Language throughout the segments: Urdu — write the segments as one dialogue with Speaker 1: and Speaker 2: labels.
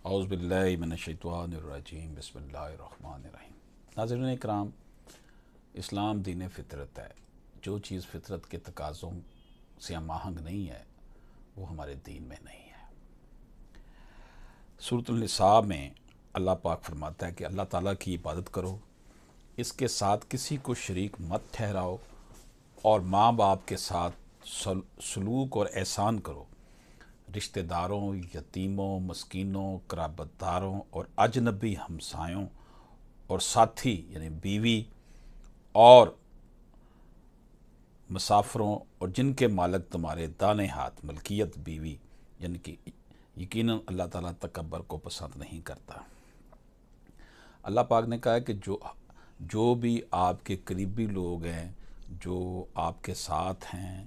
Speaker 1: اعوذ باللہ من الشیطان الرجیم بسم اللہ الرحمن الرحیم۔ ناظرین اکرام، اسلام دین فطرت ہے۔ جو چیز فطرت کے تقاضوں سے ہم آہنگ نہیں ہے وہ ہمارے دین میں نہیں ہے۔ سورۃ النساء میں اللہ پاک فرماتا ہے کہ اللہ تعالیٰ کی عبادت کرو، اس کے ساتھ کسی کو شریک مت ٹھہراؤ، اور ماں باپ کے ساتھ سلوک اور احسان کرو، رشتہ داروں، یتیموں، مسکینوں، قرابت داروں اور اجنبی ہمسایوں اور ساتھی یعنی بیوی اور مسافروں اور جن کے مالک تمہارے دانے ہاتھ، ملکیت بیوی، یعنی کہ یقیناً اللہ تعالیٰ تکبر کو پسند نہیں کرتا۔ اللہ پاک نے کہا ہے کہ جو بھی آپ کے قریبی لوگ ہیں، جو آپ کے ساتھ ہیں،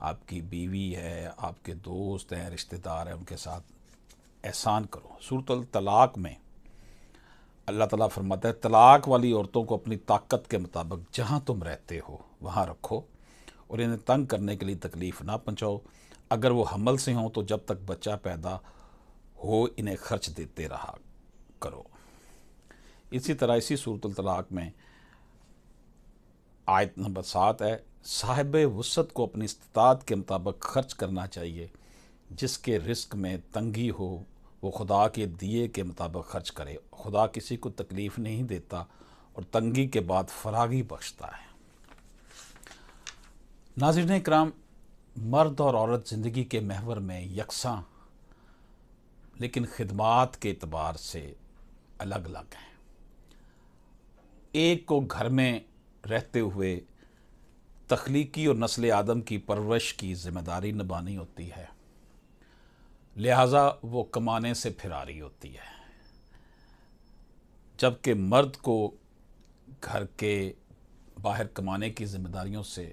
Speaker 1: آپ کی بیوی ہے، آپ کے دوست ہیں، رشتہ دار ہیں، ان کے ساتھ احسان کرو۔ سورۃ الطلاق میں اللہ تعالیٰ فرماتا ہے طلاق والی عورتوں کو اپنی طاقت کے مطابق جہاں تم رہتے ہو وہاں رکھو اور انہیں تنگ کرنے کے لیے تکلیف نہ پہنچاؤ۔ اگر وہ حمل سے ہوں تو جب تک بچہ پیدا ہو انہیں خرچ دیتے رہا کرو۔ اسی طرح اسی سورۃ الطلاق میں آیت نمبر 7 ہے، صاحب وسعت کو اپنی استطاعت کے مطابق خرچ کرنا چاہیے، جس کے رزق میں تنگی ہو وہ خدا کے دیے کے مطابق خرچ کرے۔ خدا کسی کو تکلیف نہیں دیتا اور تنگی کے بعد فراغی بخشتا ہے۔ ناظرین اکرام، مرد اور عورت زندگی کے محور میں یکساں لیکن خدمات کے اعتبار سے الگ الگ ہیں۔ ایک کو گھر میں رہتے ہوئے تخلیقی اور نسل آدم کی پرورش کی ذمہ داری نبھانی ہوتی ہے، لہٰذا وہ کمانے سے پھراری ہوتی ہے، جبکہ مرد کو گھر کے باہر کمانے کی ذمہ داریوں سے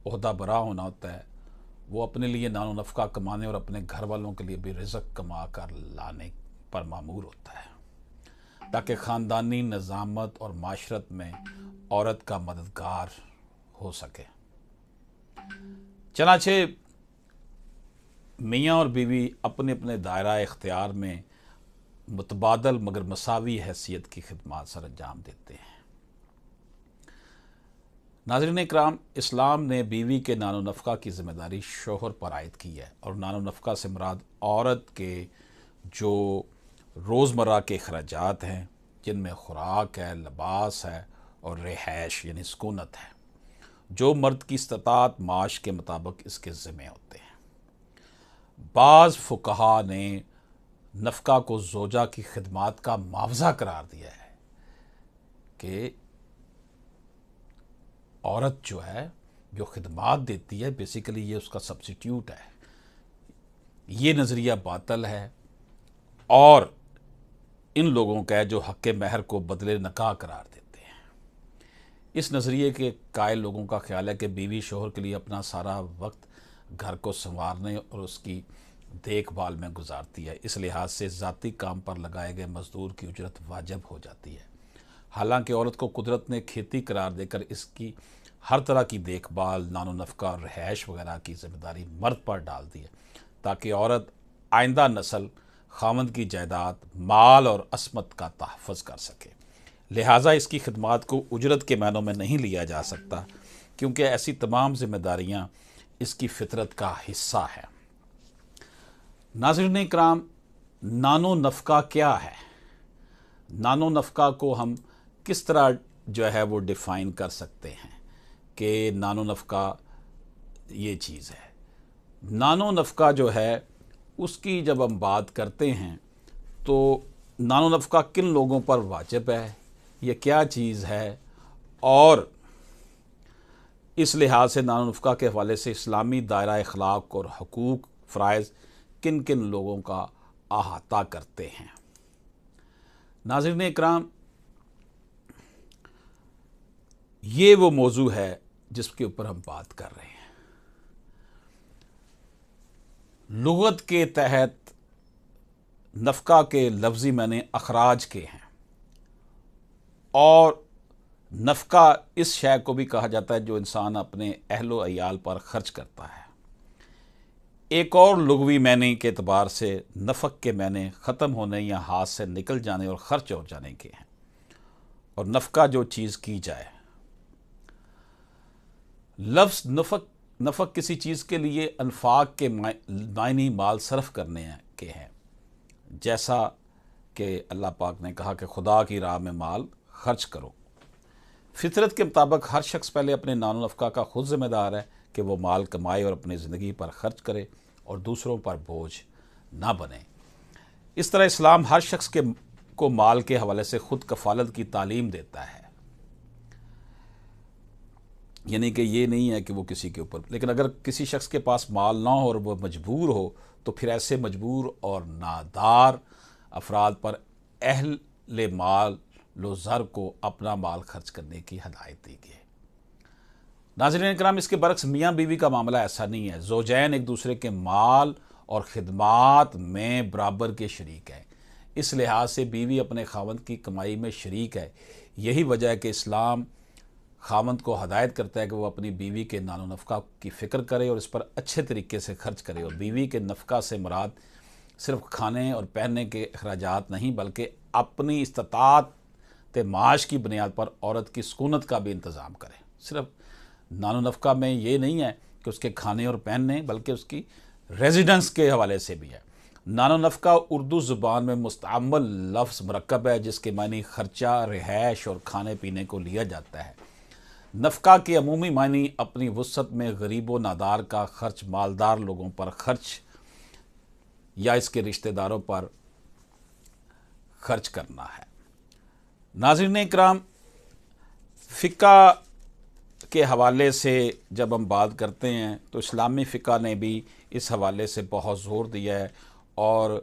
Speaker 1: عہدہ برا ہونا ہوتا ہے۔ وہ اپنے لیے نان و نفقہ کمانے اور اپنے گھر والوں کے لیے بھی رزق کما کر لانے پر مامور ہوتا ہے، تاکہ خاندانی نظامت اور معاشرت میں عورت کا مددگار ہو سکے۔ چنانچہ میاں اور بیوی اپنے اپنے دائرہ اختیار میں متبادل مگر مساوی حیثیت کی خدمات سر انجام دیتے ہیں۔ ناظرین اکرام، اسلام نے بیوی کے نان و نفقہ کی ذمہ داری شوہر پر عائد کی ہے، اور نان و نفقہ سے مراد عورت کے جو روزمرہ کے اخراجات ہیں، جن میں خوراک ہے، لباس ہے اور رہائش یعنی سکونت ہے، جو مرد کی استطاعت معاش کے مطابق اس کے ذمہ ہوتے ہیں۔ بعض فقہا نے نفقہ کو زوجہ کی خدمات کا معاوضہ قرار دیا ہے کہ عورت جو ہے جو خدمات دیتی ہے بیسیکلی یہ اس کا سبسٹیوٹ ہے۔ یہ نظریہ باطل ہے اور ان لوگوں کا ہے جو حق مہر کو بدلے نکاح قرار دیتے ہیں۔ اس نظریے کے قائل لوگوں کا خیال ہے کہ بیوی شوہر کے لیے اپنا سارا وقت گھر کو سنوارنے اور اس کی دیکھ بھال میں گزارتی ہے، اس لحاظ سے ذاتی کام پر لگائے گئے مزدور کی اجرت واجب ہو جاتی ہے۔ حالانکہ عورت کو قدرت نے کھیتی قرار دے کر اس کی ہر طرح کی دیکھ بھال، نان و نفقہ اور رہائش وغیرہ کی ذمہ داری مرد پر ڈال دی ہے، تاکہ عورت آئندہ نسل، خاوند کی جائیداد، مال اور عصمت کا تحفظ کر سکے۔ لہٰذا اس کی خدمات کو اجرت کے معنوں میں نہیں لیا جا سکتا، کیونکہ ایسی تمام ذمہ داریاں اس کی فطرت کا حصہ ہے۔ ناظرین اکرام، نان و نفقہ کیا ہے؟ نان و نفقہ کو ہم کس طرح جو ہے وہ ڈیفائن کر سکتے ہیں کہ نان و نفقہ یہ چیز ہے؟ نان و نفقہ جو ہے اس کی جب ہم بات کرتے ہیں تو نان و نفقہ کن لوگوں پر واجب ہے، یہ کیا چیز ہے، اور اس لحاظ سے نان و نفقہ کے حوالے سے اسلامی دائرہ اخلاق اور حقوق فرائض کن کن لوگوں کا احاطہ کرتے ہیں۔ ناظرین اکرام، یہ وہ موضوع ہے جس کے اوپر ہم بات کر رہے ہیں۔ لغت کے تحت نفقہ کے لفظی معنی اخراج کے ہیں، اور نفقہ اس شے کو بھی کہا جاتا ہے جو انسان اپنے اہل و عیال پر خرچ کرتا ہے۔ ایک اور لغوی معنی کے اعتبار سے نفق کے معنی ختم ہونے یا ہاتھ سے نکل جانے اور خرچ ہو جانے کے ہیں، اور نفقہ جو چیز کی جائے۔ لفظ نفق کسی چیز کے لیے انفاق کے معنی مال صرف کرنے کے ہیں، جیسا کہ اللہ پاک نے کہا کہ خدا کی راہ میں مال خرچ کرو۔ فطرت کے مطابق ہر شخص پہلے اپنے نان و نفقہ کا خود ذمہ دار ہے کہ وہ مال کمائے اور اپنی زندگی پر خرچ کرے اور دوسروں پر بوجھ نہ بنے۔ اس طرح اسلام ہر شخص کو مال کے حوالے سے خود کفالت کی تعلیم دیتا ہے، یعنی کہ یہ نہیں ہے کہ وہ کسی کے اوپر، لیکن اگر کسی شخص کے پاس مال نہ ہو اور وہ مجبور ہو تو پھر ایسے مجبور اور نادار افراد پر اہل مال و زر کو اپنا مال خرچ کرنے کی ہدایت دی گئی ہے۔ ناظرین کرام، اس کے برعکس میاں بیوی کا معاملہ ایسا نہیں ہے۔ زوجین ایک دوسرے کے مال اور خدمات میں برابر کے شریک ہیں، اس لحاظ سے بیوی اپنے خاوند کی کمائی میں شریک ہے۔ یہی وجہ ہے کہ اسلام خاوند کو ہدایت کرتا ہے کہ وہ اپنی بیوی کے نان و نفقہ کی فکر کرے اور اس پر اچھے طریقے سے خرچ کرے، اور بیوی کے نفقہ سے مراد صرف کھانے اور پہننے کے اخراجات نہیں بلکہ اپنی استطاعت معاش کی بنیاد پر عورت کی سکونت کا بھی انتظام کرے۔ صرف نان و نفقہ میں یہ نہیں ہے کہ اس کے کھانے اور پہننے، بلکہ اس کی ریزیڈنس کے حوالے سے بھی ہے۔ نان و نفقہ اردو زبان میں مستعمل لفظ مرکب ہے جس کے معنی خرچہ، رہائش اور کھانے پینے کو لیا جاتا ہے۔ نفقہ کے عمومی معنی اپنی وسعت میں غریب و نادار کا خرچ، مالدار لوگوں پر خرچ یا اس کے رشتہ داروں پر خرچ کرنا ہے۔ ناظرین اکرام، فقہ کے حوالے سے جب ہم بات کرتے ہیں تو اسلامی فقہ نے بھی اس حوالے سے بہت زور دیا ہے، اور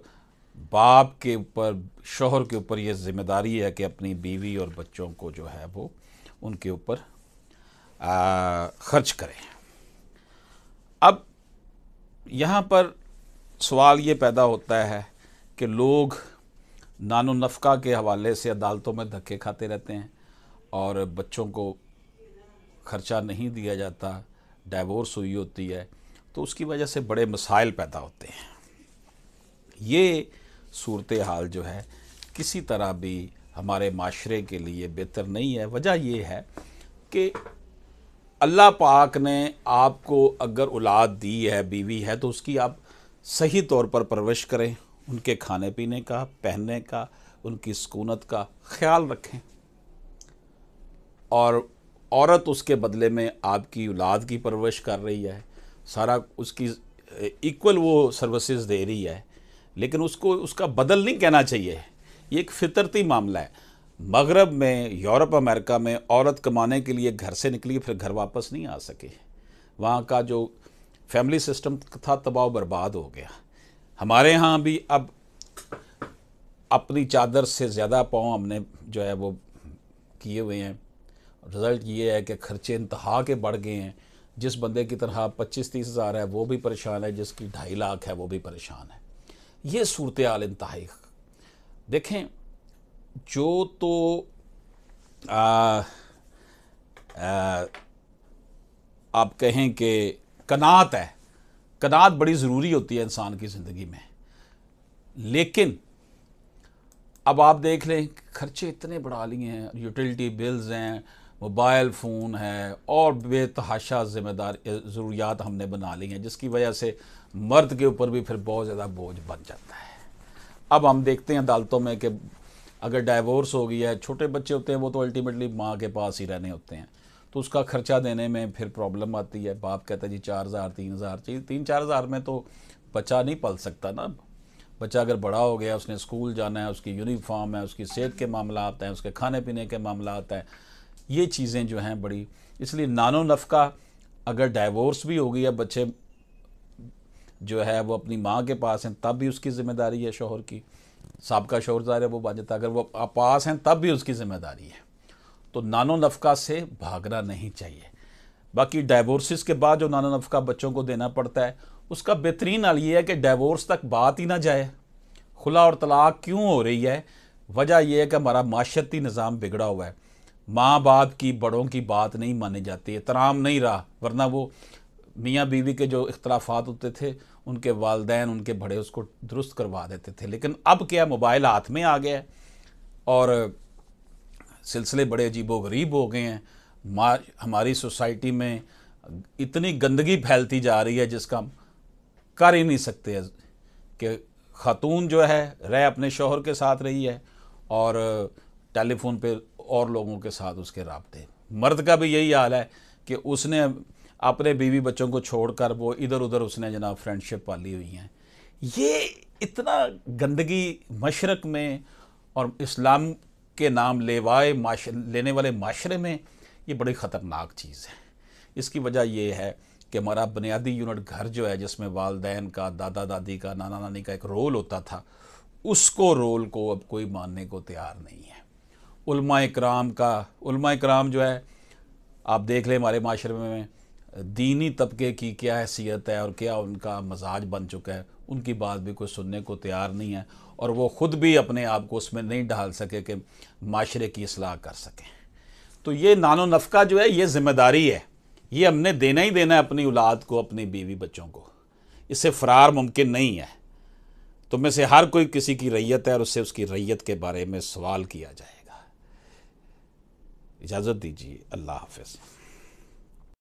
Speaker 1: باپ کے اوپر، شوہر کے اوپر یہ ذمہ داری ہے کہ اپنی بیوی اور بچوں کو جو ہے وہ ان کے اوپر خرچ کریں۔ اب یہاں پر سوال یہ پیدا ہوتا ہے کہ لوگ نان و نفقہ کے حوالے سے عدالتوں میں دھکے کھاتے رہتے ہیں اور بچوں کو خرچہ نہیں دیا جاتا، ڈائیورس ہوئی ہوتی ہے، تو اس کی وجہ سے بڑے مسائل پیدا ہوتے ہیں۔ یہ صورتحال جو ہے کسی طرح بھی ہمارے معاشرے کے لیے بہتر نہیں ہے۔ وجہ یہ ہے کہ اللہ پاک نے آپ کو اگر اولاد دی ہے، بیوی ہے، تو اس کی آپ صحیح طور پر پرورش کریں، ان کے کھانے پینے کا، پہننے کا، ان کی سکونت کا خیال رکھیں، اور عورت اس کے بدلے میں آپ کی اولاد کی پرورش کر رہی ہے، سارا اس کی ایکول وہ سروسز دے رہی ہے، لیکن اس کو اس کا بدل نہیں کہنا چاہیے۔ یہ ایک فطرتی معاملہ ہے۔ مغرب میں، یورپ امریکہ میں عورت کمانے کے لیے گھر سے نکلی، پھر گھر واپس نہیں آ سکے۔ وہاں کا جو فیملی سسٹم تھا تباہ و برباد ہو گیا۔ ہمارے ہاں بھی اب اپنی چادر سے زیادہ پاؤں ہم نے جو ہے وہ کیے ہوئے ہیں۔ رزلٹ یہ ہے کہ خرچے انتہا کے بڑھ گئے ہیں۔ جس بندے کی طرح 25-30 ہزار ہے وہ بھی پریشان ہے، جس کی 2.5 لاکھ ہے وہ بھی پریشان ہے۔ یہ صورتحال انتہائی دیکھیں، جو تو آپ کہیں کہ قناعت ہے، قناعت بڑی ضروری ہوتی ہے انسان کی زندگی میں، لیکن اب آپ دیکھ لیں خرچے اتنے بڑھا لیے ہیں، یوٹیلیٹی بلز ہیں، موبائل فون ہے، اور بے تحاشا ذمہ دار ضروریات ہم نے بنا لی ہیں، جس کی وجہ سے مرد کے اوپر بھی پھر بہت زیادہ بوجھ بن جاتا ہے۔ اب ہم دیکھتے ہیں عدالتوں میں کہ اگر ڈائیورس ہو گیا ہے، چھوٹے بچے ہوتے ہیں وہ تو الٹیمیٹلی ماں کے پاس ہی رہنے ہوتے ہیں، تو اس کا خرچہ دینے میں پھر پرابلم آتی ہے۔ باپ کہتا ہے جی 4,000 3,000 چاہیے، 3-4 ہزار میں تو بچہ نہیں پل سکتا نا۔ بچہ اگر بڑا ہو گیا، اس نے اسکول جانا ہے، اس کی یونیفارم ہے، اس کی صحت کے معاملات ہیں، اس کے کھانے پینے کے معاملات ہیں، یہ چیزیں جو ہیں بڑی، اس لیے نان و نفقہ اگر ڈائیورس بھی ہو گیا، بچے جو ہے وہ اپنی ماں کے پاس ہیں تب بھی اس کی ذمہ داری ہے شوہر کی، سابقہ شوہر ظاہر ہے وہ بن جاتا ہے، اگر وہ پاس ہیں تب بھی اس کی ذمہ داری ہے۔ تو نان و نفقہ سے بھاگنا نہیں چاہیے۔ باقی ڈائیورسز کے بعد جو نان و نفقہ بچوں کو دینا پڑتا ہے، اس کا بہترین حل یہ ہے کہ ڈائیورس تک بات ہی نہ جائے۔ خلا اور طلاق کیوں ہو رہی ہے؟ وجہ یہ ہے کہ ہمارا معاشرتی نظام بگڑا ہوا ہے، ماں باپ کی، بڑوں کی بات نہیں مانی جاتی، احترام نہیں رہا، ورنہ وہ میاں بیوی کے جو اختلافات ہوتے تھے ان کے والدین ان کے بڑے اس کو درست کروا دیتے تھے، لیکن اب کیا موبائل ہاتھ میں آ گیا ہے اور سلسلے بڑے عجیب و غریب ہو گئے ہیں. ہماری سوسائٹی میں اتنی گندگی پھیلتی جا رہی ہے جس کا ہم کر ہی نہیں سکتے کہ خاتون جو ہے رہ اپنے شوہر کے ساتھ رہی ہے اور ٹیلی فون پہ اور لوگوں کے ساتھ اس کے رابطے. مرد کا بھی یہی حال ہے کہ اس نے اپنے بیوی بچوں کو چھوڑ کر وہ ادھر ادھر اس نے جناب فرینڈ شپ پالی ہوئی ہیں. یہ اتنا گندگی مشرق میں اور اسلام کے نام لینے والے معاشرے میں یہ بڑی خطرناک چیز ہے. اس کی وجہ یہ ہے کہ ہمارا بنیادی یونٹ گھر جو ہے جس میں والدین کا، دادا دادی کا، نانا نانی کا ایک رول ہوتا تھا، اس رول کو اب کوئی ماننے کو تیار نہیں ہے. علماء اکرام جو ہے آپ دیکھ لیں ہمارے معاشرے میں دینی طبقے کی کیا حیثیت ہے اور کیا ان کا مزاج بن چکا ہے، ان کی بات بھی کوئی سننے کو تیار نہیں ہے اور وہ خود بھی اپنے آپ کو اس میں نہیں ڈال سکے کہ معاشرے کی اصلاح کر سکیں. تو یہ نان و نفقہ جو ہے یہ ذمہ داری ہے، یہ ہم نے دینا ہی دینا ہے اپنی اولاد کو، اپنی بیوی بچوں کو. اس سے فرار ممکن نہیں ہے. تو میں سے ہر کوئی کسی کی ریت ہے اور اس سے اس کی ریت کے بارے میں سوال کیا جائے گا. اجازت دیجیے. اللہ حافظ.